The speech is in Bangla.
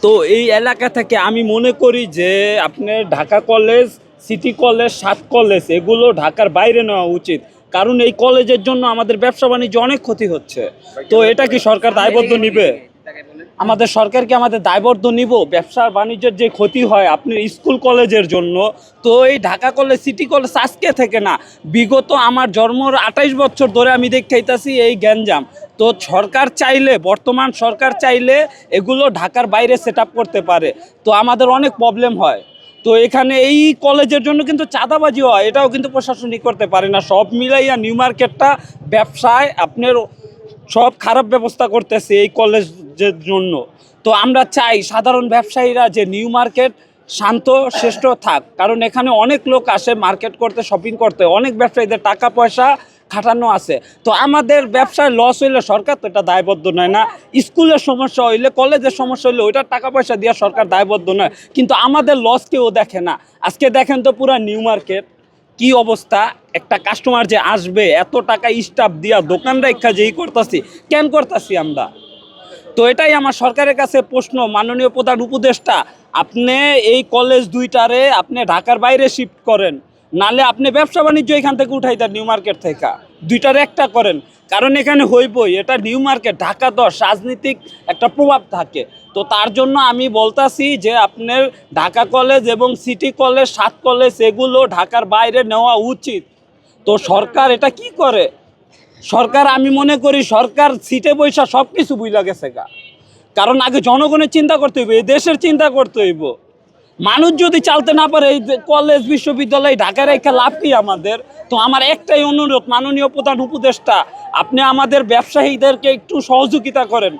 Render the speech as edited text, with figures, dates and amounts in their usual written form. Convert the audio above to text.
তো এই এলাকা থেকে আমি মনে করি যে আপনার ঢাকা কলেজ, সিটি কলেজ, সাত কলেজ এগুলো ঢাকার বাইরে নেওয়া উচিত। কারণ এই কলেজের জন্য আমাদের ব্যবসা বাণিজ্য অনেক ক্ষতি হচ্ছে। তো এটা কি সরকার দায়বদ্ধ নিবে? আমাদের সরকার কি আমাদের দায়বদ্ধ নিব? ব্যবসা বাণিজ্যের যে ক্ষতি হয় আপনার স্কুল কলেজের জন্য। তো এই ঢাকা কলেজ, সিটি কলেজ আজকে থেকে না, বিগত আমার জন্মর 28 বছর ধরে আমি দেখতেইতাছি এই গ্যাঞ্জাম। তো সরকার চাইলে, বর্তমান সরকার চাইলে এগুলো ঢাকার বাইরে সেট আপ করতে পারে। তো আমাদের অনেক প্রবলেম হয়। তো এখানে এই কলেজের জন্য কিন্তু চাঁদাবাজি হয়, এটাও কিন্তু প্রশাসনিক করতে পারে না। সব মিলাইয়া নিউ মার্কেটটা ব্যবসায় আপনার সব খারাপ ব্যবস্থা করতেছে এই কলেজের জন্য। তো আমরা চাই সাধারণ ব্যবসায়ীরা যে নিউ মার্কেট শান্ত শ্রেষ্ঠ থাক, কারণ এখানে অনেক লোক আসে মার্কেট করতে, শপিং করতে, অনেক ব্যবসায়ীদের টাকা পয়সা খাটানো আছে। তো আমাদের ব্যবসায় লস হইলে সরকার তো এটা দায়বদ্ধ নয় না। স্কুলের সমস্যা হইলে, কলেজের সমস্যা হইলে ওইটার টাকা পয়সা দিয়ে সরকার দায়বদ্ধ নয়, কিন্তু আমাদের লস কেউ দেখে না। আজকে দেখেন তো পুরা নিউ মার্কেট কি অবস্থা। একটা কাস্টমার যে আসবে এত টাকা স্টাফ দিয়া দোকান রেখা যেই করতেছি, কেন করতেছি আমরা? তো এটাই আমার সরকারের কাছে প্রশ্ন, মাননীয় প্রধান উপদেষ্টা, আপনি এই কলেজ দুইটারে আপনি ঢাকার বাইরে শিফট করেন, নালে আপনি ব্যবসা বাণিজ্য এখান থেকে উঠাই দেন, নিউ মার্কেট থেকে দুইটারে একটা করেন। কারণ এখানে হইবই, এটা নিউ মার্কেট, ঢাকা 10 রাজনীতিক একটা প্রভাব থাকে। তো তার জন্য আমি বলতাছি যে আপনার ঢাকা কলেজ এবং সিটি কলেজ, সাত কলেজ এগুলো ঢাকার বাইরে নেওয়া উচিত। তো সরকার এটা কি করে? সরকার, আমি মনে করি সরকার সিটে বৈশা সব কিছু বুঝলা গেছে গা। কারণ আগে জনগণের চিন্তা করতে হইব, এই দেশের চিন্তা করতে হইব। মানুষ যদি চালতে না পারে, এই কলেজ বিশ্ববিদ্যালয় ঢাকায় রেখে লাভ কি আমাদের? তো আমার একটাই অনুরোধ, মাননীয় প্রধান উপদেষ্টা, আপনি আমাদের ব্যবসায়ীদেরকে একটু সহযোগিতা করেন।